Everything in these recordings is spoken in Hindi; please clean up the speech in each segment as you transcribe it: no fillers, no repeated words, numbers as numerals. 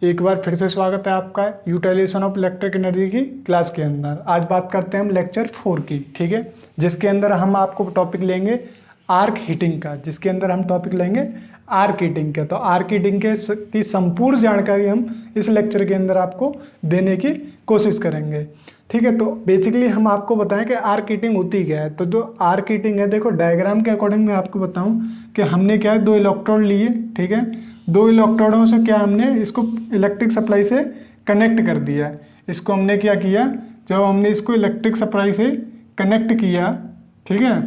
एक बार फिर से स्वागत है आपका यूटिलाइजेशन ऑफ इलेक्ट्रिक एनर्जी की क्लास के अंदर। आज बात करते हैं हम लेक्चर 4 की, ठीक है, जिसके अंदर हम आपको टॉपिक लेंगे आर्क हीटिंग का, जिसके अंदर हम टॉपिक लेंगे आर्क हीटिंग का। तो आर्क हीटिंग की संपूर्ण जानकारी हम इस लेक्चर के अंदर आपको देने की कोशिश करेंगे, ठीक है। तो बेसिकली हम आपको बताएं कि आर्क हीटिंग होती क्या है। तो जो आर्क हीटिंग है, देखो डायग्राम के अकॉर्डिंग मैं आपको बताऊं कि हमने क्या है, 2 इलेक्ट्रोड लिए, ठीक है। 2 इलेक्ट्रोडों से क्या हमने इसको इलेक्ट्रिक सप्लाई से कनेक्ट कर दिया। इसको हमने क्या किया, जब हमने इसको इलेक्ट्रिक सप्लाई से कनेक्ट किया, ठीक है,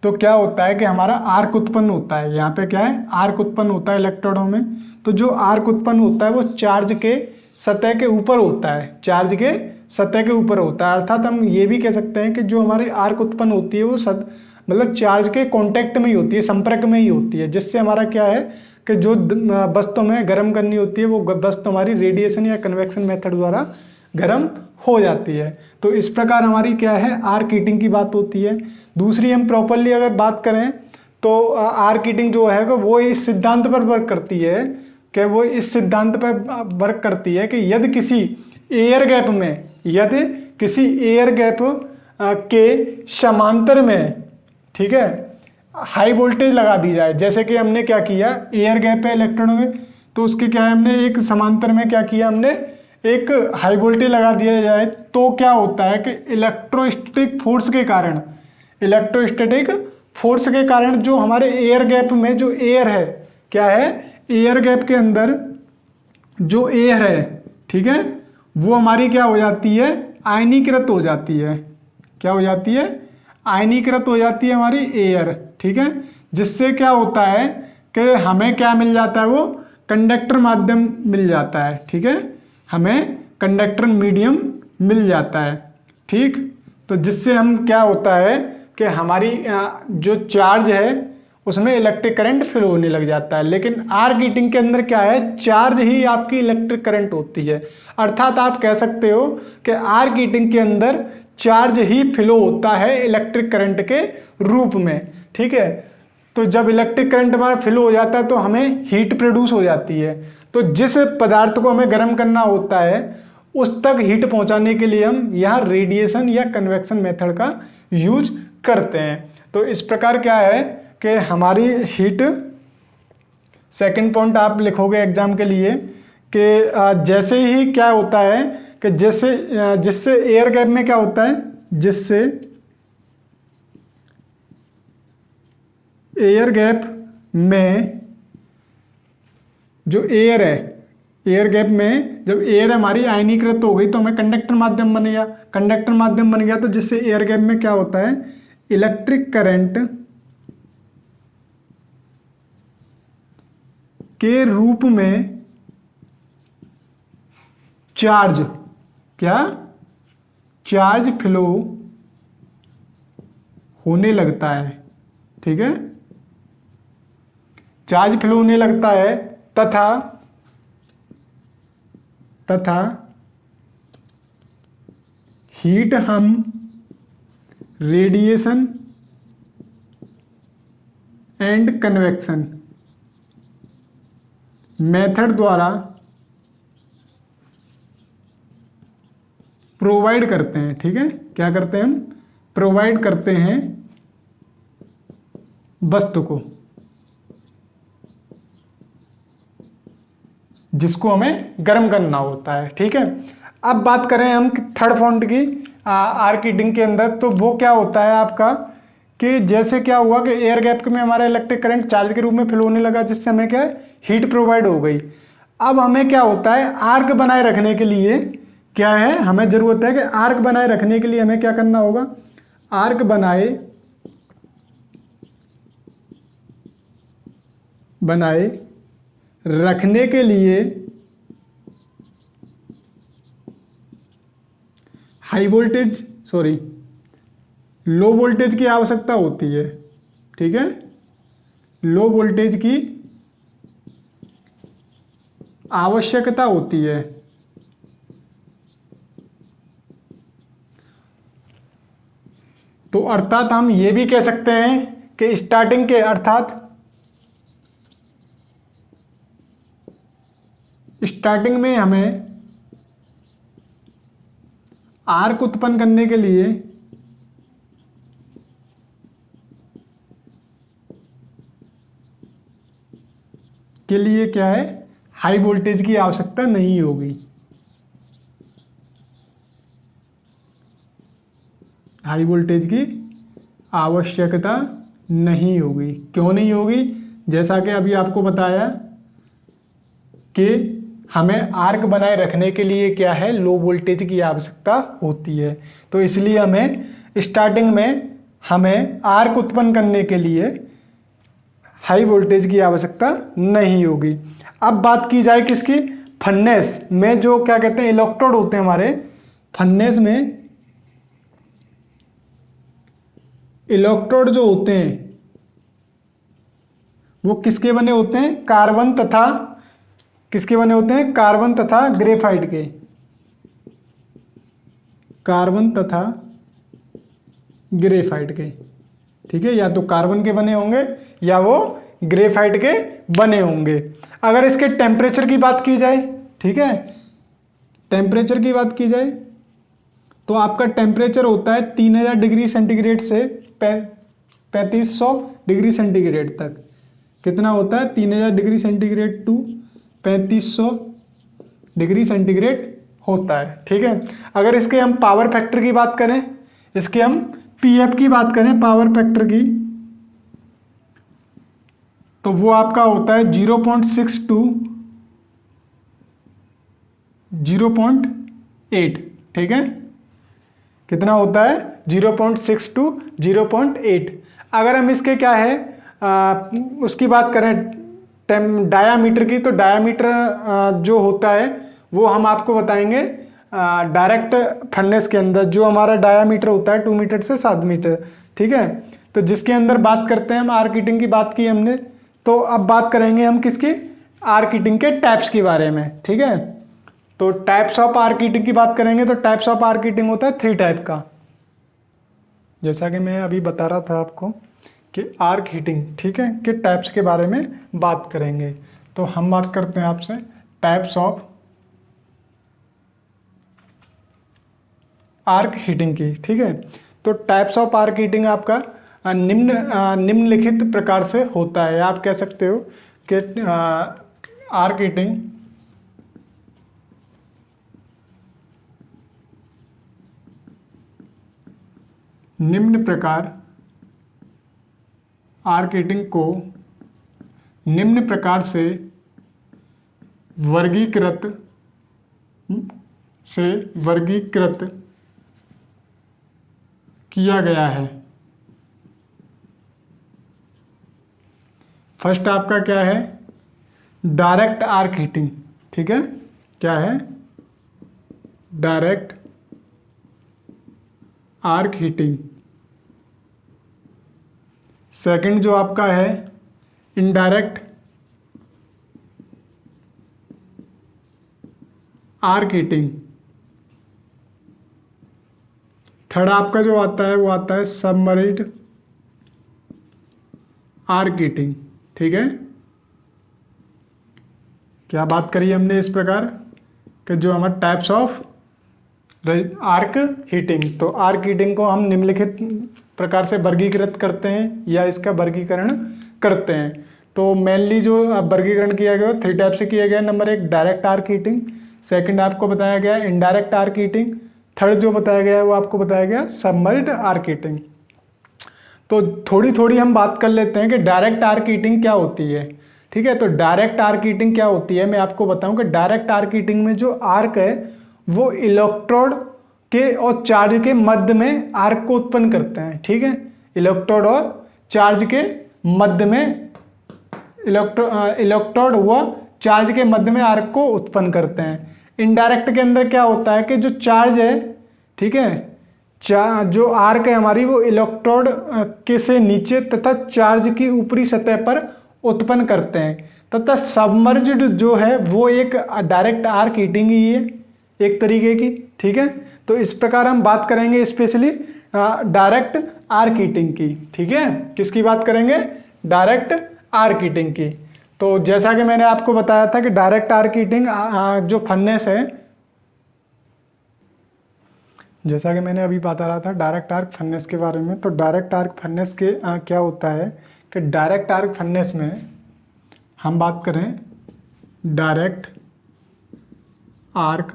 तो क्या होता है कि हमारा आर्क उत्पन्न होता है। यहाँ पे क्या है, आर्क उत्पन्न होता है इलेक्ट्रोडों में। तो जो आर्क उत्पन्न होता है वो चार्ज के सतह के ऊपर होता है, चार्ज के सतह के ऊपर होता है। अर्थात हम ये भी कह सकते हैं कि जो हमारे आर्क उत्पन्न होती है वो मतलब चार्ज के कांटेक्ट में ही होती है, संपर्क में ही होती है, जिससे हमारा क्या है कि जो वस्तु में गर्म करनी होती है वो वस्तु हमारी रेडिएशन या कन्वेक्शन मेथड द्वारा गर्म हो जाती है। तो इस प्रकार हमारी क्या है, आर्क हीटिंग की बात होती है। दूसरी हम प्रॉपरली अगर बात करें तो आर्क हीटिंग जो है वो इस सिद्धांत पर वर्क करती है कि वो इस सिद्धांत पर वर्क करती है कि यदि किसी एयर गैप के समांतर में, ठीक है, हाई वोल्टेज लगा दी जाए। जैसे कि हमने क्या किया, एयर गैप है इलेक्ट्रॉन में, तो उसके क्या है, हमने एक समांतर में क्या किया, हमने एक हाई वोल्टेज लगा दिया जाए। तो क्या होता है कि इलेक्ट्रोस्टैटिक फोर्स के कारण जो हमारे एयर गैप में जो एयर है, क्या है, एयर गैप के अंदर जो एयर है, ठीक है, वो हमारी क्या हो जाती है, आयनीकृत हो जाती है। क्या हो जाती है, आयनीकृत हो जाती है हमारी एयर, ठीक है। जिससे क्या होता है कि हमें क्या मिल जाता है, वो कंडक्टर माध्यम मिल जाता है, ठीक है, हमें कंडक्टर मीडियम मिल जाता है, ठीक। तो जिससे हम क्या होता है कि हमारी जो चार्ज है उसमें इलेक्ट्रिक करंट फ्लो होने लग जाता है। लेकिन आर्क हीटिंग के अंदर क्या है, चार्ज ही आपकी इलेक्ट्रिक करंट होती है। अर्थात आप कह सकते हो कि आर्क हीटिंग के अंदर चार्ज ही फ्लो होता है इलेक्ट्रिक करंट के रूप में, ठीक है। तो जब इलेक्ट्रिक करंट हमारा फ्लो हो जाता है तो हमें हीट प्रोड्यूस हो जाती है। तो जिस पदार्थ को हमें गर्म करना होता है उस तक हीट पहुंचाने के लिए हम यहाँ रेडिएशन या कन्वेक्शन मेथड का यूज करते हैं। तो इस प्रकार क्या है कि हमारी हीट, सेकंड पॉइंट आप लिखोगे एग्जाम के लिए कि जैसे ही क्या होता है कि जिससे एयर गैप में क्या होता है, जिससे एयर गैप में जो एयर है, एयर गैप में जब एयर हमारी आयनीकृत हो गई तो हमें कंडक्टर माध्यम बन गया। तो जिससे एयर गैप में क्या होता है, इलेक्ट्रिक करंट के रूप में चार्ज फ्लो होने लगता है, ठीक है, चार्ज फ्लो होने लगता है तथा हीट हम रेडिएशन एंड कन्वेक्शन मेथड द्वारा प्रोवाइड करते हैं, ठीक है। क्या करते हैं हम, प्रोवाइड करते हैं वस्तु को जिसको हमें गर्म करना होता है, ठीक है। अब बात करें हम थर्ड पॉइंट की आर्क हीटिंग के अंदर, तो वो क्या होता है आपका कि जैसे क्या हुआ कि एयर गैप में हमारा इलेक्ट्रिक करंट चार्ज के रूप में फ्लो होने लगा, जिससे हमें क्या है, हीट प्रोवाइड हो गई। अब हमें क्या होता है, आर्क बनाए रखने के लिए क्या है, हमें ज़रूरत है कि आर्क बनाए रखने के लिए हमें क्या करना होगा, आर्क बनाए रखने के लिए लो वोल्टेज की आवश्यकता होती है, ठीक है, लो वोल्टेज की आवश्यकता होती है। तो अर्थात हम ये भी कह सकते हैं कि स्टार्टिंग में हमें आर्क उत्पन्न करने के लिए क्या है, हाई वोल्टेज की आवश्यकता नहीं होगी। हाई वोल्टेज की आवश्यकता नहीं होगी। क्यों नहीं होगी? जैसा कि अभी आपको बताया कि हमें आर्क बनाए रखने के लिए क्या है, लो वोल्टेज की आवश्यकता होती है। तो इसलिए हमें स्टार्टिंग में हमें आर्क उत्पन्न करने के लिए हाई वोल्टेज की आवश्यकता नहीं होगी। अब बात की जाए किसकी, फर्नेस में जो क्या कहते हैं इलेक्ट्रोड होते हैं हमारे फर्नेस में, इलेक्ट्रोड जो होते हैं वो किसके बने होते हैं, कार्बन तथा किसके बने होते हैं, कार्बन तथा ग्रेफाइट के। कार्बन तथा ग्रेफाइट के, ठीक है, या तो कार्बन के बने होंगे या वो ग्रेफाइट के बने होंगे। अगर इसके टेम्परेचर की बात की जाए, ठीक है, टेम्परेचर की बात की जाए तो आपका टेम्परेचर होता है 3000 डिग्री सेंटीग्रेड से 3500 डिग्री सेंटीग्रेड तक। कितना होता है, 3000 degree centigrade to 3500 degree centigrade होता है, ठीक है। अगर इसके हम पावर फैक्टर की बात करें, इसके हम पीएफ की बात करें पावर फैक्टर की, तो वो आपका होता है 0.6 टू 0.8, ठीक है। कितना होता है, 0.6 टू 0.8। अगर हम इसके क्या है उसकी बात करें डायामीटर की, तो डायामीटर जो होता है वो हम आपको बताएंगे डायरेक्ट फर्नेस के अंदर। जो हमारा डायामीटर होता है 2 मीटर से 7 मीटर, ठीक है। तो जिसके अंदर बात करते हैं हम आर्क हीटिंग की बात की हमने, तो अब बात करेंगे हम किसकी, आर्क हीटिंग के टाइप्स के बारे में, ठीक है। तो टाइप्स ऑफ आर्क हीटिंग की बात करेंगे तो टाइप्स ऑफ आर्क हीटिंग होता है 3 टाइप का, जैसा कि मैं अभी बता रहा था आपको कि आर्क हीटिंग, ठीक है, के टाइप्स के बारे में बात करेंगे। तो हम बात करते हैं आपसे टाइप्स ऑफ आर्क हीटिंग की, ठीक है। तो टाइप्स ऑफ आर्क हीटिंग आपका निम्नलिखित प्रकार से होता है। आप कह सकते हो कि आर्क हीटिंग निम्न प्रकार, आर्क हीटिंग को निम्न प्रकार से वर्गीकृत किया गया है। फर्स्ट आपका क्या है, डायरेक्ट आर्क हीटिंग, ठीक है, क्या है, डायरेक्ट आर्क हीटिंग। सेकंड जो आपका है इनडायरेक्ट आर्क हीटिंग। थर्ड आपका जो आता है वो आता है सबमर्ज्ड आर्क हीटिंग, ठीक है। क्या बात करी हमने इस प्रकार कि जो हमारे टाइप्स ऑफ आर्क हीटिंग, तो आर्क हीटिंग को हम निम्नलिखित प्रकार से वर्गीकृत करते हैं या इसका वर्गीकरण करते हैं। तो मेनली जो वर्गीकरण किया गया 3 टाइप से किया गया। Number 1 direct arc heating, second आपको बताया गया इनडायरेक्ट आर्क हीटिंग, थर्ड जो बताया गया है वो आपको बताया गया सबमर्ज्ड आर्क हीटिंग। तो थोड़ी थोड़ी हम बात कर लेते हैं कि डायरेक्ट आर्क हीटिंग क्या होती है, ठीक है। तो डायरेक्ट आर्क हीटिंग क्या होती है, मैं आपको बताऊं कि डायरेक्ट आर्क हीटिंग में जो आर्क है वो इलेक्ट्रोड के और चार्ज के मध्य में आर्क को उत्पन्न करते हैं, ठीक है। इलेक्ट्रोड और चार्ज के मध्य में इलेक्ट्रोड व चार्ज के मध्य में आर्क को उत्पन्न करते हैं। इनडायरेक्ट के अंदर क्या होता है कि जो चार्ज है, ठीक है, जो आर्क है हमारी वो इलेक्ट्रोड के से नीचे तथा चार्ज की ऊपरी सतह पर उत्पन्न करते हैं, तथा सबमर्ज्ड जो है वो एक डायरेक्ट आर्क हीटिंग ही है एक तरीके की, ठीक है। तो इस प्रकार हम बात करेंगे स्पेशली डायरेक्ट आर्क हीटिंग की, ठीक है। किसकी बात करेंगे, डायरेक्ट आर्क हीटिंग की। तो जैसा कि मैंने आपको बताया था कि डायरेक्ट आर्क हीटिंग जो फर्नेस है, जैसा कि मैंने अभी बता रहा था डायरेक्ट आर्क फर्नेस के बारे में, तो डायरेक्ट आर्क फर्नेस के क्या होता है कि डायरेक्ट आर्क फर्नेस में हम बात करें डायरेक्ट आर्क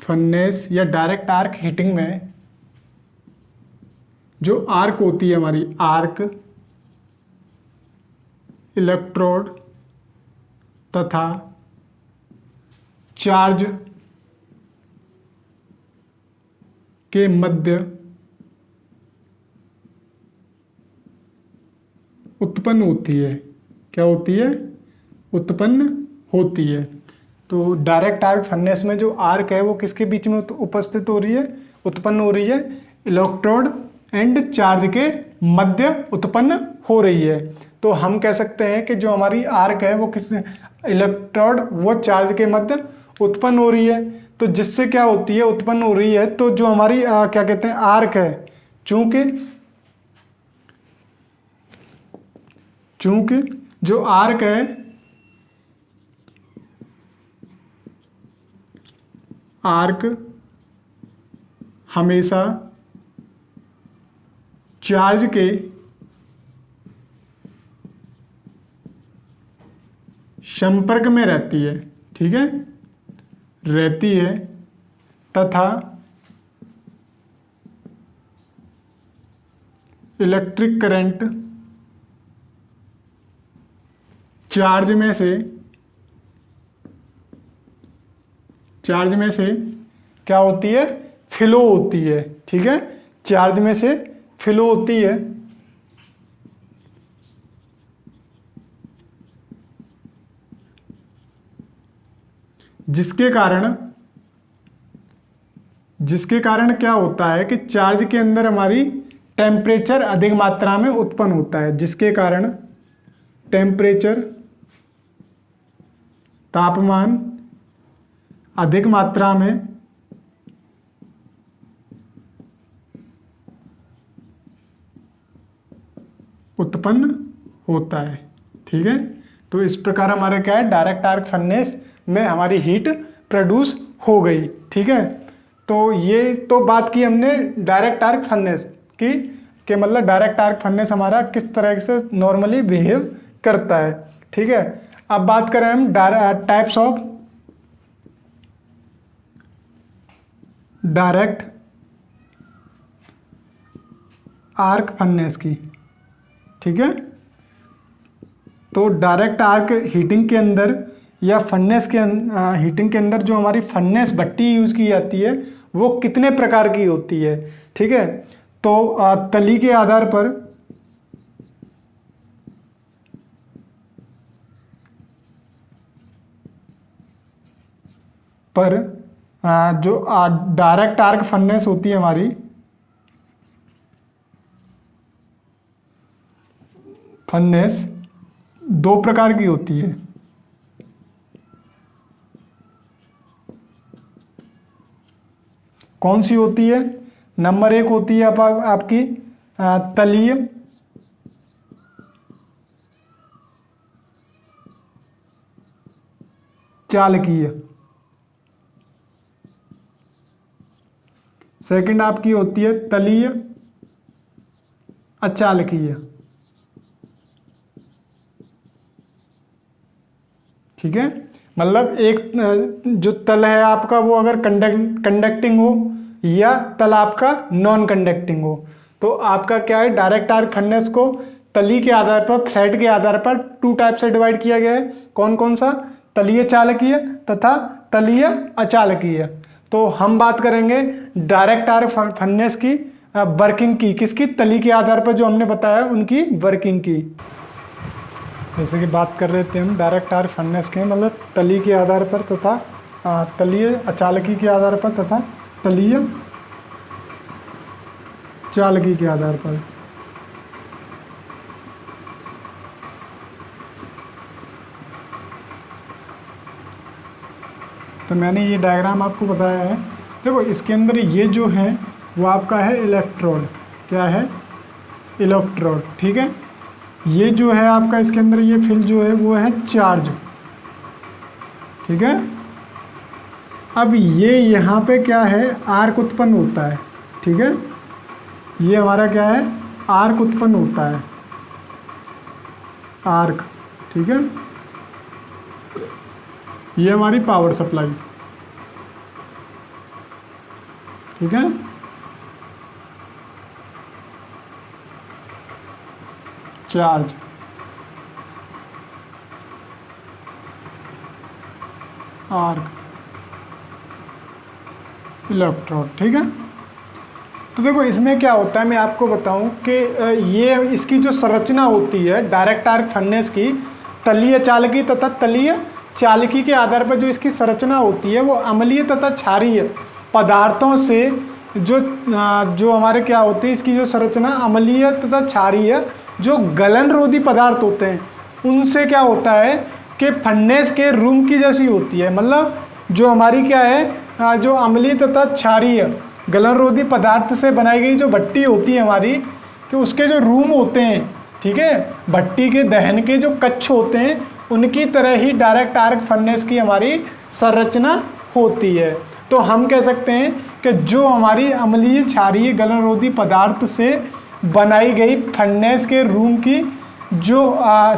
फर्नेस या डायरेक्ट आर्क हीटिंग में जो आर्क होती है हमारी, आर्क, इलेक्ट्रोड तथा चार्ज के मध्य उत्पन्न होती है। क्या होती है? उत्पन्न होती है। तो डायरेक्ट आर्क फर्नेस में जो आर्क है वो किसके बीच में उपस्थित हो रही है, उत्पन्न हो रही है? इलेक्ट्रोड एंड चार्ज के मध्य उत्पन्न हो रही है। तो हम कह सकते हैं कि जो हमारी आर्क है वो किस इलेक्ट्रोड व चार्ज के मध्य उत्पन्न हो रही है। तो जिससे क्या होती है, उत्पन्न हो रही है, तो जो हमारी क्या कहते हैं आर्क है, चूंकि जो आर्क है, आर्क हमेशा चार्ज के संपर्क में रहती है, ठीक है, रहती है तथा इलेक्ट्रिक करंट चार्ज में से क्या होती है, फ्लो होती है, ठीक है, चार्ज में से फ्लो होती है। जिसके कारण क्या होता है कि चार्ज के अंदर हमारी टेम्परेचर अधिक मात्रा में उत्पन्न होता है, जिसके कारण टेम्परेचर, तापमान अधिक मात्रा में उत्पन्न होता है, ठीक है। तो इस प्रकार हमारा क्या है, डायरेक्ट आर्क फर्नेस में हमारी हीट प्रोड्यूस हो गई, ठीक है। तो ये तो बात की हमने डायरेक्ट आर्क फर्नेस की, कि मतलब डायरेक्ट आर्क फर्नेस हमारा किस तरह से नॉर्मली बिहेव करता है, ठीक है। अब बात करें हम types of direct arc furnace की, ठीक है। तो डायरेक्ट आर्क हीटिंग के अंदर या फर्नेस के हीटिंग के अंदर जो हमारी फर्नेस भट्टी यूज़ की जाती है वो कितने प्रकार की होती है, ठीक है। तो तली के आधार पर जो डायरेक्ट आर्क फर्नेस होती है हमारी, फर्नेस दो प्रकार की होती है। कौन सी होती है? नंबर एक होती है आपकी तलीय चालकीय। सेकंड आपकी होती है तलीय अचालकीय, ठीक है। मतलब एक जो तल है आपका वो अगर कंडक्टिंग हो या तल आपका नॉन कंडक्टिंग हो, तो आपका क्या है, डायरेक्ट आर्क फर्नेस को तली के आधार पर, फ्लैट के आधार पर टू टाइप से डिवाइड किया गया है। कौन कौन सा? तलीय चालकीय तथा तलीय अचालकीय। तो हम बात करेंगे डायरेक्ट आर्क फर्नेस की वर्किंग की, किसकी? तली के आधार पर जो हमने बताया उनकी वर्किंग की। जैसे कि बात कर रहे थे हम डायरेक्ट आर्क फर्नेस के, मतलब तली के आधार पर तथा तलीय अचालकी के आधार पर तथा तलीय चालकी के आधार पर। तो मैंने ये डायग्राम आपको बताया है। देखो इसके अंदर ये जो है वो आपका है इलेक्ट्रोड। क्या है? इलेक्ट्रोड, ठीक है। ये जो है आपका इसके अंदर ये फील्ड जो है वो है चार्ज, ठीक है। अब ये यहाँ पे क्या है, आर्क उत्पन्न होता है, ठीक है। ये हमारा क्या है, आर्क उत्पन्न होता है, आर्क, ठीक है। ये हमारी पावर सप्लाई, ठीक है। चार्ज, आर्क, इलेक्ट्रोड, ठीक है। तो देखो इसमें क्या होता है, मैं आपको बताऊं कि ये इसकी जो संरचना होती है डायरेक्ट आर्क फर्नेस की, तलीय चालकी तथा तलीय चालकी के आधार पर जो इसकी संरचना होती है वो अम्लीय तथा क्षारीय पदार्थों से जो हमारे क्या होती है, इसकी जो संरचना अम्लीय तथा क्षारीय जो गलनरोधी पदार्थ होते हैं उनसे क्या होता है कि फर्नेस के रूम की जैसी होती है। मतलब जो हमारी क्या है, जो अम्लीय तथा क्षारीय गलनरोधी पदार्थ से बनाई गई जो भट्टी होती है हमारी, कि उसके जो रूम होते हैं, ठीक है, भट्टी के दहन के जो कक्ष होते हैं उनकी तरह ही डायरेक्ट आर्क फर्नेस की हमारी संरचना होती है। तो हम कह सकते हैं कि जो हमारी अम्लीय क्षारीय गलनरोधी पदार्थ से बनाई गई फर्नेस के रूम की जो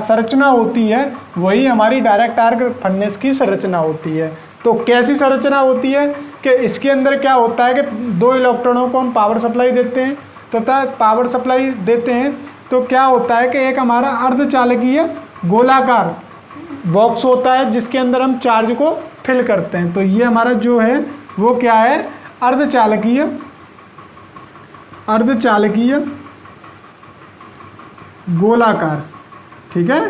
संरचना होती है वही हमारी डायरेक्ट आर्क फर्नेस की संरचना होती है। तो कैसी संरचना होती है कि इसके अंदर क्या होता है कि दो इलेक्ट्रॉनों को हम पावर सप्लाई देते हैं तथा पावर सप्लाई देते हैं तो क्या होता है कि एक हमारा अर्धचालकीय गोलाकार बॉक्स होता है जिसके अंदर हम चार्ज को फिल करते हैं। तो ये हमारा जो है वो क्या है, अर्धचालकीय गोलाकार, ठीक है,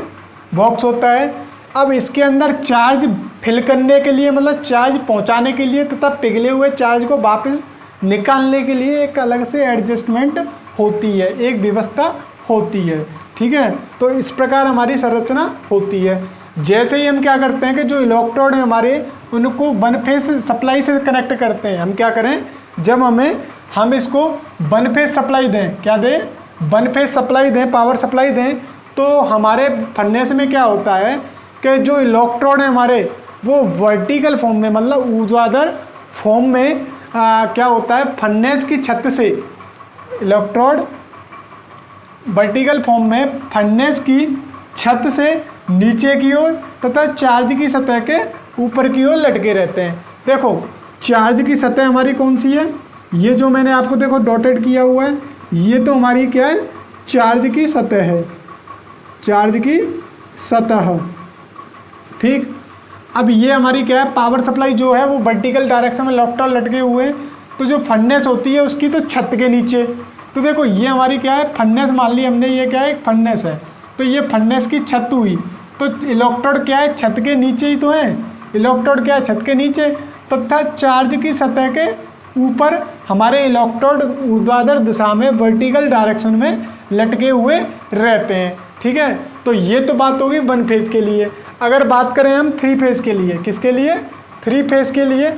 बॉक्स होता है। अब इसके अंदर चार्ज फिल करने के लिए, मतलब चार्ज पहुंचाने के लिए तथा पिघले हुए चार्ज को वापस निकालने के लिए एक अलग से एडजस्टमेंट होती है, एक व्यवस्था होती है, ठीक है। तो इस प्रकार हमारी संरचना होती है। जैसे ही हम क्या करते हैं कि जो इलेक्ट्रोड है हमारे उनको वन फेस सप्लाई से कनेक्ट करते हैं, हम क्या करें, जब हम इसको वन फेस सप्लाई दें, क्या दें, वन फेस सप्लाई दें, पावर सप्लाई दें, तो हमारे फर्नेस में क्या होता है कि जो इलेक्ट्रोड है हमारे वो वर्टिकल फॉर्म में, मतलब ऊर्ध्वाधर फॉर्म में क्या होता है, फर्नेस की छत से इलेक्ट्रोड वर्टिकल फॉर्म में फर्नेस की छत से नीचे की ओर तथा चार्ज की सतह के ऊपर की ओर लटके रहते हैं। देखो चार्ज की सतह हमारी कौन सी है, ये जो मैंने आपको देखो डॉटेड किया हुआ है, ये तो हमारी क्या है, चार्ज की सतह है, चार्ज की सतह, ठीक। अब ये हमारी क्या है, पावर सप्लाई जो है वो वर्टिकल डायरेक्शन में इलेक्ट्रोड लटके हुए हैं। तो जो फर्नेस होती है उसकी तो छत के नीचे, तो देखो ये हमारी क्या है, फर्नेस मान ली हमने, ये क्या है, एक फर्नेस है, तो ये फर्नेस की छत हुई, तो इलेक्ट्रोड क्या है, छत के नीचे ही तो है, इलेक्ट्रोड क्या है, छत के नीचे, तथा चार्ज की सतह के ऊपर हमारे इलेक्ट्रोड ऊर्ध्वाधर दिशा में वर्टिकल डायरेक्शन में लटके हुए रहते हैं, ठीक है। तो ये तो बात होगी वन फेज के लिए। अगर बात करें हम थ्री फेज के लिए, किसके लिए, थ्री फेज के लिए,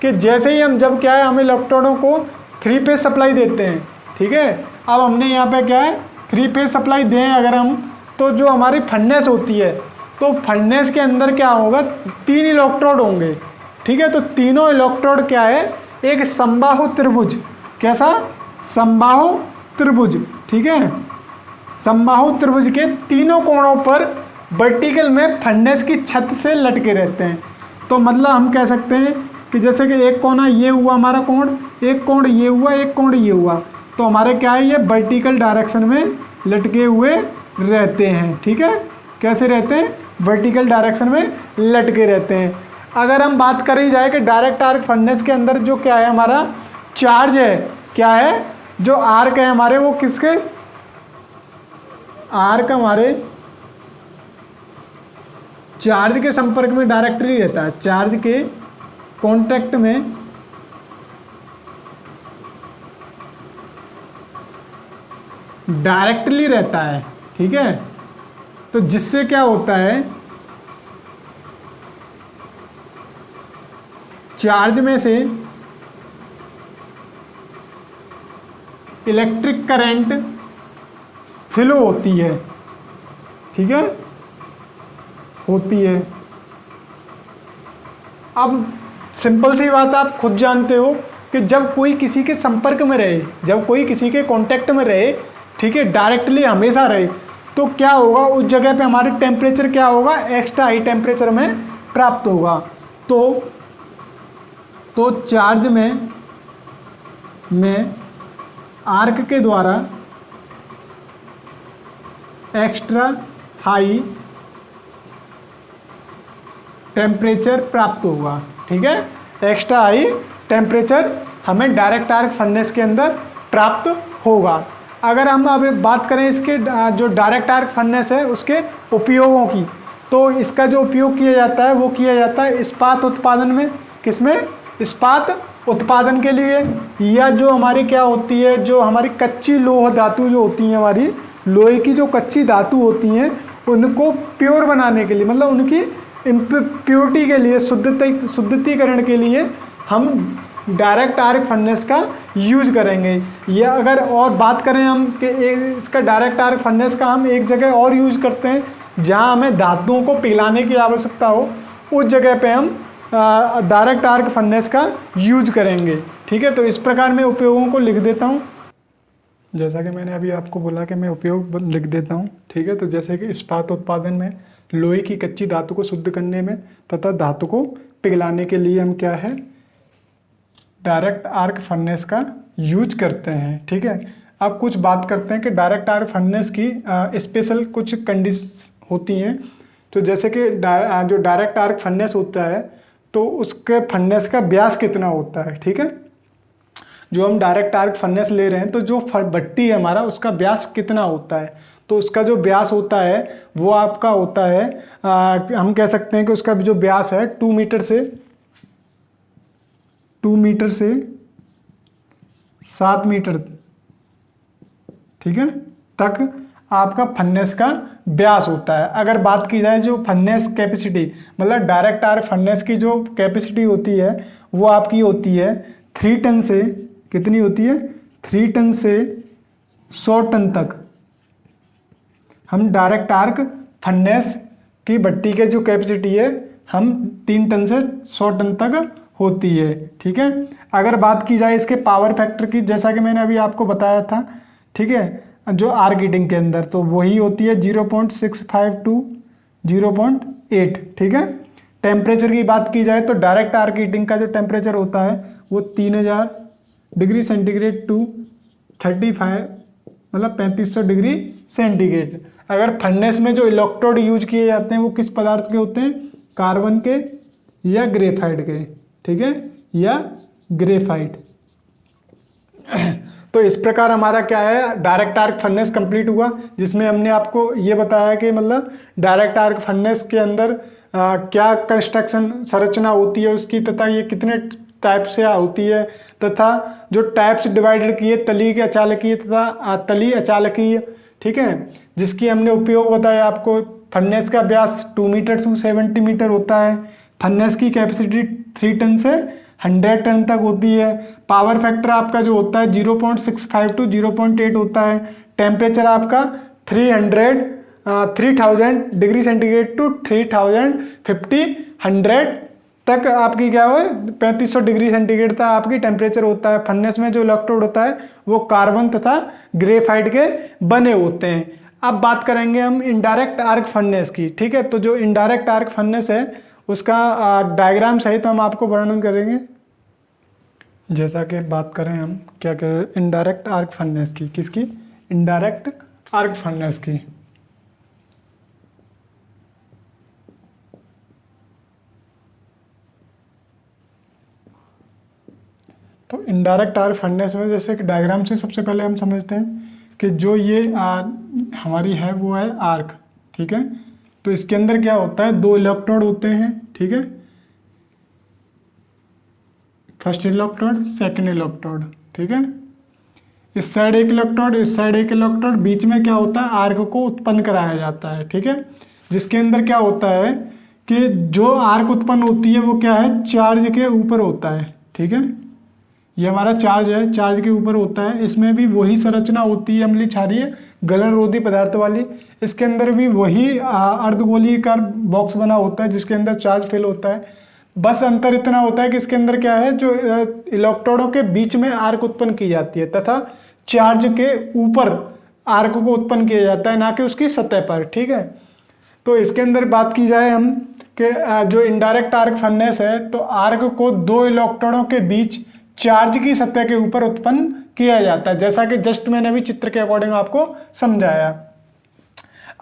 कि जैसे ही हम जब क्या है, हम इलेक्ट्रोडों को थ्री फेज सप्लाई देते हैं, ठीक है। अब हमने यहाँ पे क्या है, थ्री फेज सप्लाई दें अगर हम, तो जो हमारी फर्नेस होती है, तो फर्नेस के अंदर क्या होगा, तीन इलेक्ट्रोड होंगे, ठीक है। तो तीनों इलेक्ट्रोड क्या है, एक समबाहु त्रिभुज, कैसा, समबाहु त्रिभुज, ठीक है, समबाहु त्रिभुज के तीनों कोणों पर वर्टिकल में फर्नेस की छत से लटके रहते हैं। तो मतलब हम कह सकते हैं कि जैसे कि एक कोना ये हुआ हमारा कोण, एक कोण ये हुआ, एक कोण ये हुआ, तो हमारे क्या है, ये वर्टिकल डायरेक्शन में लटके हुए रहते हैं, ठीक है। कैसे रहते हैं, वर्टिकल डायरेक्शन में लटके रहते हैं। अगर हम बात करी जाए कि डायरेक्ट आर्क फर्नेस के अंदर जो क्या है हमारा चार्ज है, क्या है, जो आर्क है हमारे वो किसके, आर्क हमारे चार्ज के संपर्क में डायरेक्टली रहता है, चार्ज के कांटेक्ट में डायरेक्टली रहता है, ठीक है। तो जिससे क्या होता है, चार्ज में से इलेक्ट्रिक करंट फ्लो होती है, ठीक है, होती है। अब सिंपल सी बात आप खुद जानते हो कि जब कोई किसी के संपर्क में रहे, जब कोई किसी के कांटेक्ट में रहे, ठीक है, डायरेक्टली हमेशा रहे, तो क्या होगा, उस जगह पे हमारे टेम्परेचर क्या होगा, एक्स्ट्रा हाई टेम्परेचर में प्राप्त होगा। तो चार्ज में आर्क के द्वारा एक्स्ट्रा हाई टेम्परेचर प्राप्त होगा। ठीक है, एक्स्ट्रा हाई टेम्परेचर हमें डायरेक्ट आर्क फर्नेस के अंदर प्राप्त होगा। अगर हम अब बात करें इसके जो डायरेक्ट आर्क फर्नेस है उसके उपयोगों की, तो इसका जो उपयोग किया जाता है वो किया जाता है इस्पात उत्पादन में। किसमें? इस्पात उत्पादन के लिए, या जो हमारी क्या होती है, जो हमारी कच्ची लोह धातु जो होती हैं, हमारी लोहे की जो कच्ची धातु होती हैं, उनको प्योर बनाने के लिए, मतलब उनकी प्योरिटी के लिए, शुद्धीकरण के लिए हम डायरेक्ट आर्क फर्नेस का यूज करेंगे। या अगर और बात करें हम कि इसका डायरेक्ट आर्क फर्नेस का हम एक जगह और यूज करते हैं जहां हमें धातुओं को पिघलाने की आवश्यकता हो, उस जगह पे हम डायरेक्ट आर्क फर्नेस का यूज करेंगे। ठीक है, तो इस प्रकार मैं उपयोगों को लिख देता हूँ, जैसा कि मैंने अभी आपको बोला कि मैं उपयोग लिख देता हूँ। ठीक है, तो जैसे कि इस्पात उत्पादन में लोहे की कच्ची धातु को शुद्ध करने में तथा धातु को पिघलाने के लिए हम क्या है, डायरेक्ट आर्क फर्नेस का यूज करते हैं। ठीक है, अब कुछ बात करते हैं कि डायरेक्ट आर्क फर्नेस की स्पेशल कुछ कंडीशन होती हैं। तो जैसे कि जो डायरेक्ट आर्क फर्नेस होता है तो उसके फर्नेस का व्यास कितना होता है। ठीक है, जो हम डायरेक्ट आर्क फर्नेस ले रहे हैं तो जो भट्टी है हमारा उसका व्यास कितना होता है, तो उसका जो व्यास होता है वो आपका होता है हम कह सकते हैं कि उसका जो व्यास है 2 मीटर से 7 मीटर, ठीक है, तक आपका फर्नेस का व्यास होता है। अगर बात की जाए जो फर्नेस कैपेसिटी, मतलब डायरेक्ट आर्क फर्नेस की जो कैपेसिटी होती है वो आपकी होती है 3 टन से, कितनी होती है, 3 टन से 100 टन तक। हम डायरेक्ट आर्क फर्नेस की भट्टी के जो कैपेसिटी है हम 3 टन से 100 टन तक होती है। ठीक है, अगर बात की जाए इसके पावर फैक्टर की, जैसा कि मैंने अभी आपको बताया था, ठीक है, जो आर्क हीटिंग के अंदर, तो वही होती है 0.65 टू 0.8। ठीक है, टेम्परेचर की बात की जाए तो डायरेक्ट आर्क हीटिंग का जो टेम्परेचर होता है वो 3000 डिग्री सेंटीग्रेड टू 35, मतलब 3500 डिग्री सेंटीग्रेड। अगर फर्नेस में जो इलेक्ट्रोड यूज किए जाते हैं वो किस पदार्थ के होते हैं, कार्बन के या ग्रेफाइट के। ठीक है, या ग्रेफाइट। तो इस प्रकार हमारा क्या है, डायरेक्ट आर्क फर्नेस कंप्लीट हुआ, जिसमें हमने आपको ये बताया कि मतलब डायरेक्ट आर्क फर्नेस के अंदर क्या कंस्ट्रक्शन संरचना होती है उसकी, तथा ये कितने टाइप से होती है, तथा जो टाइप्स डिवाइडेड किए तली के अचालकीय तथा तली अचालकीय। ठीक है, जिसकी हमने उपयोग बताया आपको। फर्नेस का व्यास 2 मीटर से 70 मीटर होता है। फर्नेस की कैपेसिटी 3 टन से 100 टन तक होती है। पावर फैक्टर आपका जो होता है 0.65 टू 0.8 होता है। टेम्परेचर आपका 3000 डिग्री सेंटीग्रेड टू 3050 100 तक आपकी क्या हो, 3500 डिग्री सेंटीग्रेड तक आपकी टेम्परेचर होता है। फर्नेस में जो इलेक्ट्रोड होता है वो कार्बन तथा ग्रेफाइट के बने होते हैं। अब बात करेंगे हम इनडायरेक्ट आर्क फर्नेस की। ठीक है, तो जो इनडायरेक्ट आर्क फर्नेस है उसका डायग्राम सहित हम आपको वर्णन करेंगे। जैसा कि बात करें हम क्या कहें, इनडायरेक्ट आर्क फर्नेस की, किसकी, इनडायरेक्ट आर्क फर्नेस की। तो इनडायरेक्ट आर्क फर्नेस में जैसे कि डायग्राम से सबसे पहले हम समझते हैं कि जो ये हमारी है वो है आर्क। ठीक है, तो इसके अंदर क्या होता है, 2 इलेक्ट्रोड होते हैं। ठीक है, फर्स्ट इलेक्ट्रोड, सेकंड इलेक्ट्रोड। ठीक है, इस साइड एक इलेक्ट्रोड, इस साइड एक इलेक्ट्रोड, बीच में क्या होता है, आर्क को उत्पन्न कराया जाता है। ठीक है, जिसके अंदर क्या होता है कि जो आर्क उत्पन्न होती है वो क्या है, चार्ज के ऊपर होता है। ठीक है, ये हमारा चार्ज है, चार्ज के ऊपर होता है। इसमें भी वही संरचना होती है अम्लीय क्षारीय गलनरोधी पदार्थ वाली। इसके अंदर भी वही अर्धगोलीकार बॉक्स बना होता है जिसके अंदर चार्ज फिल होता है। बस अंतर इतना होता है कि इसके अंदर क्या है, जो इलेक्ट्रोडों के बीच में आर्क उत्पन्न की जाती है तथा चार्ज के ऊपर आर्क को उत्पन्न किया जाता है, ना कि उसकी सतह पर। ठीक है, तो इसके अंदर बात की जाए हम कि जो इनडायरेक्ट आर्क फर्नेस है, तो आर्क को दो इलेक्ट्रोडों के बीच चार्ज की सतह के ऊपर उत्पन्न किया जाता है, जैसा कि जस्ट मैंने अभी चित्र के अकॉर्डिंग आपको समझाया।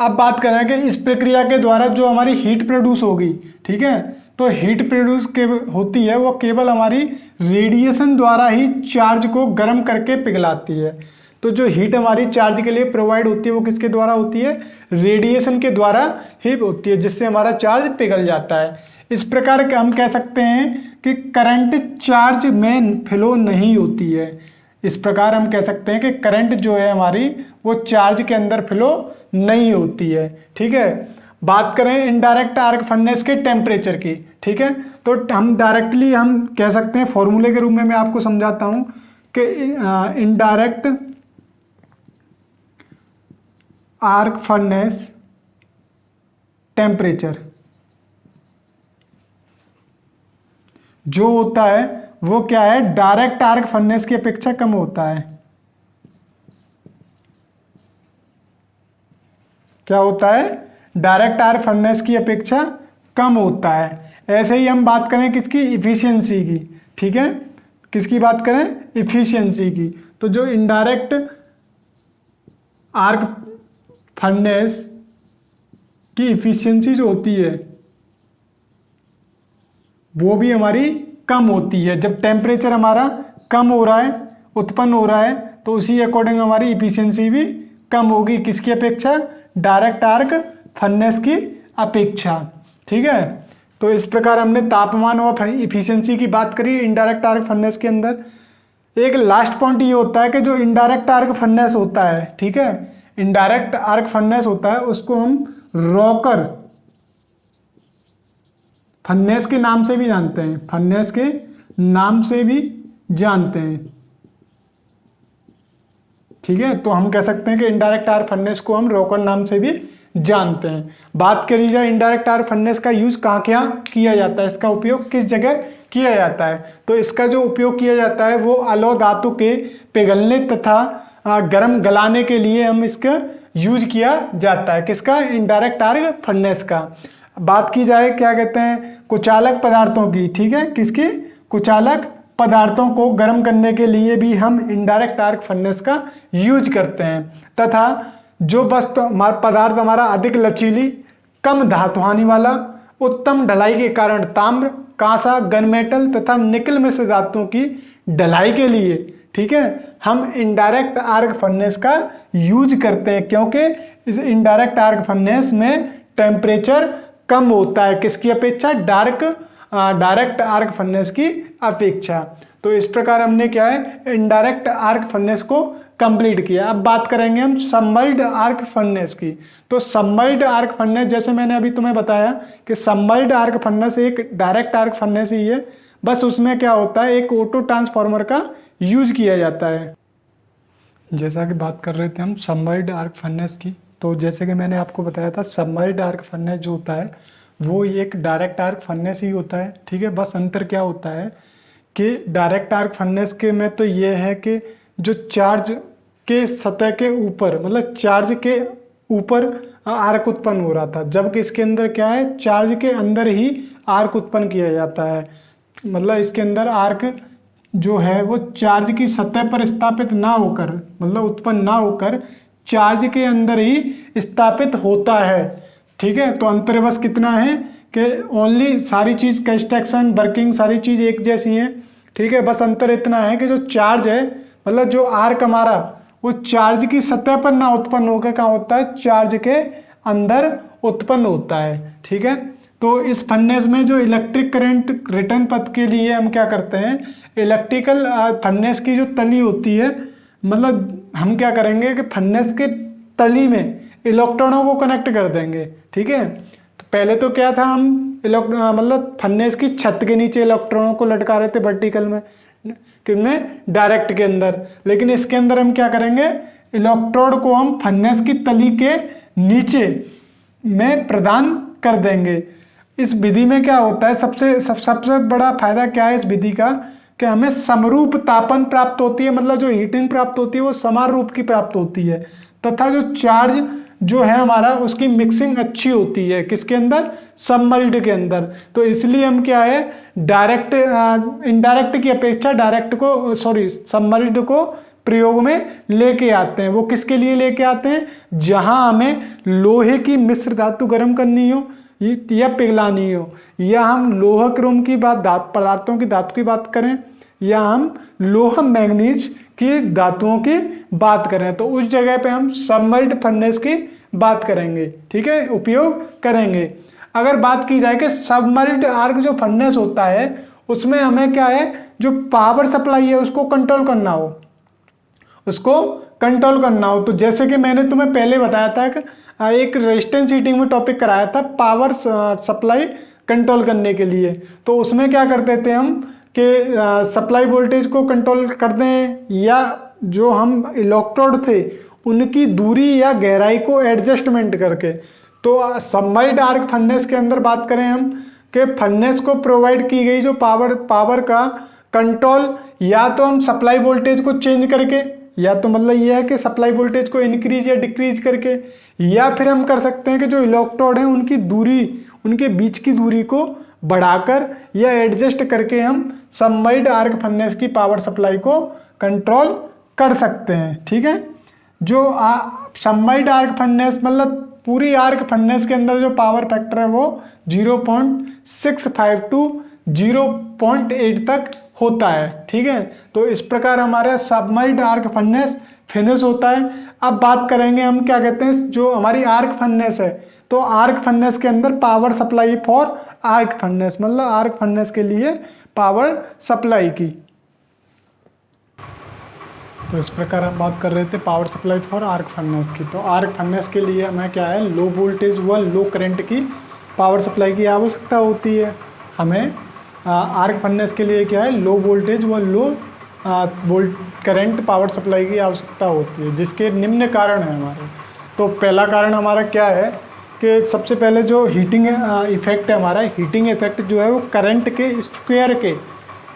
अब बात करें कि इस प्रक्रिया के द्वारा जो हमारी हीट प्रोड्यूस होगी, ठीक है, तो हीट प्रोड्यूस के होती है वो केवल हमारी रेडिएशन द्वारा ही चार्ज को गर्म करके पिघलाती है। तो जो हीट हमारी चार्ज के लिए प्रोवाइड होती है वो किसके द्वारा होती है, रेडिएशन के द्वारा ही होती है, जिससे हमारा चार्ज पिघल जाता है। इस प्रकार हम कह सकते हैं कि करंट चार्ज में फ्लो नहीं होती है। इस प्रकार हम कह सकते हैं कि करंट जो है हमारी वो चार्ज के अंदर फ्लो नहीं होती है। ठीक है, बात करें इनडायरेक्ट आर्क फर्नेस के टेम्परेचर की। ठीक है, तो हम डायरेक्टली हम कह सकते हैं, फॉर्मूले के रूप में मैं आपको समझाता हूं कि इनडायरेक्ट आर्क फर्नेस टेम्परेचर जो होता है वो क्या है, डायरेक्ट आर्क फर्नेस की अपेक्षा कम होता है। क्या होता है, डायरेक्ट आर्क फर्नेस की अपेक्षा कम होता है। ऐसे ही हम बात करें किसकी, इफिशियंसी की। ठीक है, किसकी बात करें, इफिशियंसी की। तो जो इनडायरेक्ट आर्क फर्नेस की इफिशियंसी जो होती है वो भी हमारी कम होती है। जब टेम्परेचर हमारा कम हो रहा है, उत्पन्न हो रहा है, तो उसी अकॉर्डिंग हमारी इफिशियंसी भी कम होगी। किसकी अपेक्षा, डायरेक्ट आर्क फर्नेस की अपेक्षा। ठीक है, तो इस प्रकार हमने तापमान और इफिशियंसी की बात करी इनडायरेक्ट आर्क फर्नेस के अंदर। एक लास्ट पॉइंट ये होता है कि जो इनडायरेक्ट आर्क फर्नेस होता है, ठीक है, इनडायरेक्ट आर्क फर्नेस होता है, उसको हम रॉकर फर्नेस के नाम से भी जानते हैं, फर्नेस के नाम से भी जानते हैं। ठीक है, तो हम कह सकते हैं कि इनडायरेक्ट आर्क फर्नेस को हम रॉकर नाम से भी जानते हैं। बात करी जाए इनडायरेक्ट आर्क फर्नेस का यूज कहाँ क्या किया जाता है, इसका उपयोग किस जगह किया जाता है, तो इसका जो उपयोग किया जाता है वो अलौह धातु के पिघलने तथा गर्म गलाने के लिए हम इसका यूज किया जाता है। किसका, इनडायरेक्ट आर्क फर्नेस का। बात की जाए क्या कहते हैं, कुचालक पदार्थों की। ठीक है, किसकी, कुचालक पदार्थों को गर्म करने के लिए भी हम इनडायरेक्ट आर्क फर्नेस का यूज करते हैं। तथा जो वस्तु पदार्थ हमारा अधिक लचीली, कम धातु हानि वाला, उत्तम ढलाई के कारण ताम्र, कांसा, गन मेटल तथा निकल मिश्र धातुओं की ढलाई के लिए, ठीक है, हम इनडायरेक्ट आर्क फर्नेस का यूज करते हैं, क्योंकि इस इनडायरेक्ट आर्क फर्नेस में टेम्परेचर कम होता है। किसकी अपेक्षा, डायरेक्ट आर्क फर्नेस की अपेक्षा। तो इस प्रकार हमने क्या है, इनडायरेक्ट आर्क फर्नेस को कंप्लीट किया। अब बात करेंगे हम सबमर्ज्ड आर्क फर्नेस की। तो सबमर्ज्ड आर्क फर्नेस, जैसे मैंने अभी तुम्हें बताया कि सबमर्ज्ड आर्क फर्नेस एक डायरेक्ट आर्क फर्नेस ही है, बस उसमें क्या होता है, एक ऑटो ट्रांसफार्मर का यूज किया जाता है। जैसा कि बात कर रहे थे हम सबमर्ज्ड आर्क फर्नेस की, तो जैसे कि मैंने आपको बताया था सबमर्ज्ड आर्क फर्नेस जो होता है वो एक डायरेक्ट आर्क फर्नेस ही होता है। ठीक है, बस अंतर क्या होता है कि डायरेक्ट आर्क फर्नेस के में तो ये है कि जो चार्ज के सतह के ऊपर, मतलब चार्ज के ऊपर आर्क उत्पन्न हो रहा था, जबकि इसके अंदर क्या है, चार्ज के अंदर ही आर्क उत्पन्न किया जाता है। मतलब इसके अंदर आर्क जो है वो चार्ज की सतह पर स्थापित ना होकर, मतलब उत्पन्न ना होकर चार्ज के अंदर ही स्थापित होता है। ठीक है, तो अंतर बस कितना है कि ओनली सारी चीज़ कंस्ट्रक्शन, वर्किंग सारी चीज़ एक जैसी है। ठीक है, बस अंतर इतना है कि जो चार्ज है, मतलब जो आर्क हमारा, वो चार्ज की सतह पर ना उत्पन्न होकर कहाँ होता है, चार्ज के अंदर उत्पन्न होता है। ठीक है, तो इस फर्नेस में जो इलेक्ट्रिक करंट रिटर्न पथ के लिए हम क्या करते हैं, इलेक्ट्रिकल फर्नेस की जो तली होती है, मतलब हम क्या करेंगे कि फर्नेस के तली में इलेक्ट्रॉनों को कनेक्ट कर देंगे। ठीक है, तो पहले तो क्या था, हम मतलब फर्नेस की छत के नीचे इलेक्ट्रॉनों को लटका रहे थे वर्टिकल में। किसमें, डायरेक्ट के अंदर। लेकिन इसके अंदर हम क्या करेंगे, इलेक्ट्रोड को हम फर्नेस की तली के नीचे में प्रदान कर देंगे। इस विधि में क्या होता है, सबसे बड़ा फायदा क्या है इस विधि का, कि हमें समरूप तापन प्राप्त होती है, मतलब जो हीटिंग प्राप्त होती है वो समान रूप की प्राप्त होती है, तथा जो चार्ज जो है हमारा उसकी मिक्सिंग अच्छी होती है, किसके अंदर, सबमर्ज्ड के अंदर। तो इसलिए हम क्या है, डायरेक्ट इनडायरेक्ट की अपेक्षा सबमर्ज्ड को प्रयोग में लेके आते हैं। वो किसके लिए लेके आते हैं, जहां हमें लोहे की मिश्र धातु गर्म करनी हो या पिघलानी हो, या हम लोह क्रोम की पदार्थों की धातु की बात करें, या हम लोह मैंगनीज की धातुओं की बात करें, तो उस जगह पे हम सबमर्ज्ड फर्नेस की बात करेंगे, ठीक है, उपयोग करेंगे। अगर बात की जाए कि सबमर्ज्ड आर्क जो फर्नेस होता है उसमें हमें क्या है, जो पावर सप्लाई है उसको कंट्रोल करना हो, तो जैसे कि मैंने तुम्हें पहले बताया था कि एक रेजिस्टेंस हीटिंग में टॉपिक कराया था पावर सप्लाई कंट्रोल करने के लिए। तो उसमें क्या करते थे हम कि सप्लाई वोल्टेज को कंट्रोल करते हैं, या जो हम इलेक्ट्रोड थे उनकी दूरी या गहराई को एडजस्टमेंट करके। तो सबमर्ज्ड आर्क फर्नेस के अंदर बात करें हम कि फर्नेस को प्रोवाइड की गई जो पावर का कंट्रोल, या तो हम सप्लाई वोल्टेज को चेंज करके, या तो मतलब ये है कि सप्लाई वोल्टेज को इंक्रीज या डिक्रीज करके, या फिर हम कर सकते हैं कि जो इलेक्ट्रोड हैं उनकी दूरी, उनके बीच की दूरी को बढ़ाकर या एडजस्ट करके हम सबमर्ज्ड आर्क फर्नेस की पावर सप्लाई को कंट्रोल कर सकते हैं, ठीक है। जो सबमर्ज्ड आर्क फर्नेस मतलब पूरी आर्क फर्नेस के अंदर जो पावर फैक्टर है वो 0.65 to 0.8 तक होता है, ठीक है। तो इस प्रकार हमारा सबमर्ज्ड आर्क फर्नेस फिनिश होता है। अब बात करेंगे हम क्या कहते हैं, जो हमारी आर्क फर्नेस है, तो आर्क फर्नेस के अंदर power supply for arc furnace, मतलब आर्क फर्नेस के लिए पावर सप्लाई की। तो इस प्रकार हम बात कर रहे थे power supply for arc furnace की। तो आर्क फर्नेस के लिए हमें क्या है, लो वोल्टेज व लो करंट की पावर सप्लाई की आवश्यकता होती है। हमें आर्क फर्नेस के लिए क्या है, लो वोल्टेज व लो करंट पावर सप्लाई की आवश्यकता होती है, जिसके निम्न कारण है हमारे। तो पहला कारण हमारा क्या है कि सबसे पहले जो हीटिंग इफेक्ट है हमारा, हीटिंग इफेक्ट जो है वो करंट के स्क्वायर के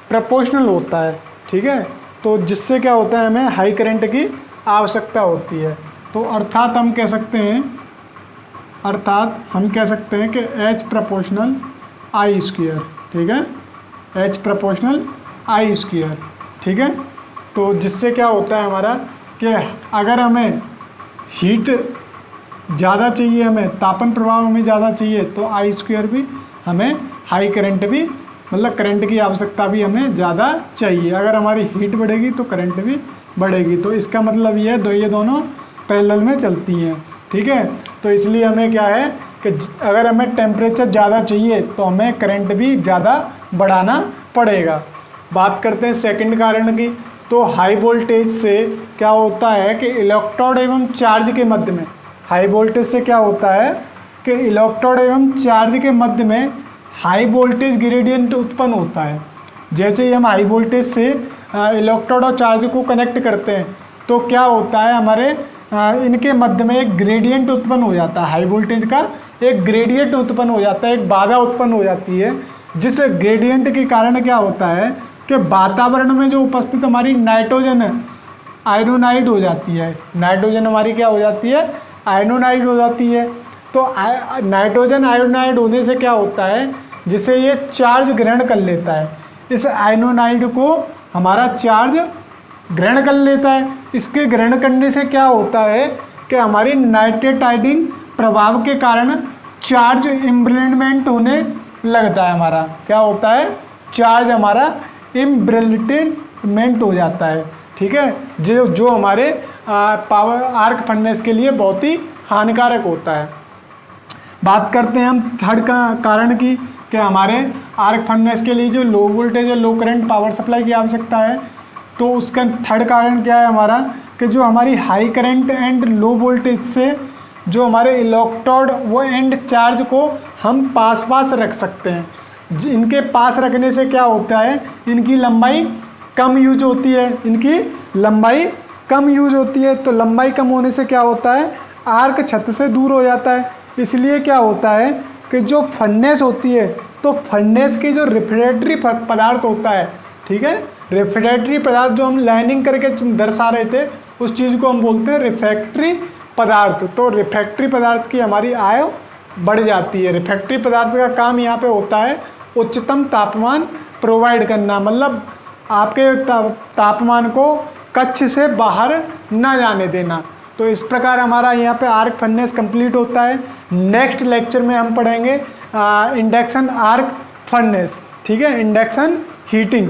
प्रोपोर्शनल होता है, ठीक है। तो जिससे क्या होता है, हमें हाई करंट की आवश्यकता होती है। तो अर्थात हम कह सकते हैं कि H प्रोपोर्शनल आई स्क्वायर, ठीक है, H प्रोपोर्शनल आई स्क्वायर, ठीक है। तो जिससे क्या होता है हमारा कि अगर हमें हीट ज़्यादा चाहिए, हमें तापन प्रभाव हमें ज़्यादा चाहिए, तो आई स्क्वायर भी हमें हाई करंट भी, मतलब करंट की आवश्यकता भी हमें ज़्यादा चाहिए। अगर हमारी हीट बढ़ेगी तो करंट भी बढ़ेगी। तो इसका मतलब ये है ये दोनों पैरेलल में चलती हैं, ठीक है। तो इसलिए हमें क्या है कि अगर हमें टेम्परेचर ज़्यादा चाहिए तो हमें करंट भी ज़्यादा बढ़ाना पड़ेगा। बात करते हैं सेकंड कारण की। तो हाई वोल्टेज से क्या होता है कि इलेक्ट्रोड एवं चार्ज के मध्य में, हाई वोल्टेज से क्या होता है कि इलेक्ट्रोड एवं चार्ज के मध्य में हाई वोल्टेज ग्रेडियंट उत्पन्न होता है। जैसे ही हम हाई वोल्टेज से इलेक्ट्रोड और चार्ज को कनेक्ट करते हैं तो क्या होता है, हमारे इनके मध्य में एक ग्रेडियंट उत्पन्न हो जाता है, हाई वोल्टेज का एक ग्रेडियंट उत्पन्न हो जाता है, एक बाधा उत्पन्न हो जाती है। जिस ग्रेडियंट के कारण क्या होता है कि वातावरण में जो उपस्थित हमारी नाइट्रोजन है आयनोनाइड हो जाती है। नाइट्रोजन हमारी क्या हो जाती है, आयनोनाइड हो जाती है। तो नाइट्रोजन आयनोनाइड होने से क्या होता है, जिसे ये चार्ज ग्रहण कर लेता है, इस आयनोनाइड को हमारा चार्ज ग्रहण कर लेता है। इसके ग्रहण करने से क्या होता है कि हमारी नाइट्रेटाइडिंग प्रभाव के कारण चार्ज इम्ब्रिलमेंट होने लगता है। हमारा क्या होता है, चार्ज हमारा इम्ब्रिलमेंट हो जाता है, ठीक है, जो हमारे पावर आर्क फर्नेस के लिए बहुत ही हानिकारक होता है। बात करते हैं हम थर्ड का कारण की कि हमारे आर्क फर्नेस के लिए जो लो वोल्टेज और लो करंट पावर सप्लाई की आवश्यकता है। तो उसका थर्ड कारण क्या है हमारा कि जो हमारी high current and low voltage से जो हमारे इलेक्ट्रोड वो एंड चार्ज को हम पास रख सकते हैं। इनके पास रखने से क्या होता है, इनकी लंबाई कम यूज होती है, इनकी लंबाई कम यूज होती है। तो लंबाई कम होने से क्या होता है, आर्क छत से दूर हो जाता है। इसलिए क्या होता है कि जो फर्नेस होती है, तो फर्नेस की जो रिफ्रेक्टरी पदार्थ होता है, ठीक है, रिफ्रेक्टरी पदार्थ जो हम लाइनिंग करके दर्शा रहे थे, उस चीज़ को हम बोलते हैं रिफ्रैक्टरी पदार्थ। तो रिफ्रैक्टरी पदार्थ की हमारी आयु बढ़ जाती है। रिफ्रैक्टरी पदार्थ का काम यहाँ पे होता है उच्चतम तापमान प्रोवाइड करना, मतलब आपके तापमान को कक्ष से बाहर ना जाने देना। तो इस प्रकार हमारा यहाँ पे आर्क फर्नेस कंप्लीट होता है। नेक्स्ट लेक्चर में हम पढ़ेंगे इंडक्शन आर्क फर्नेस, ठीक है, इंडक्शन हीटिंग।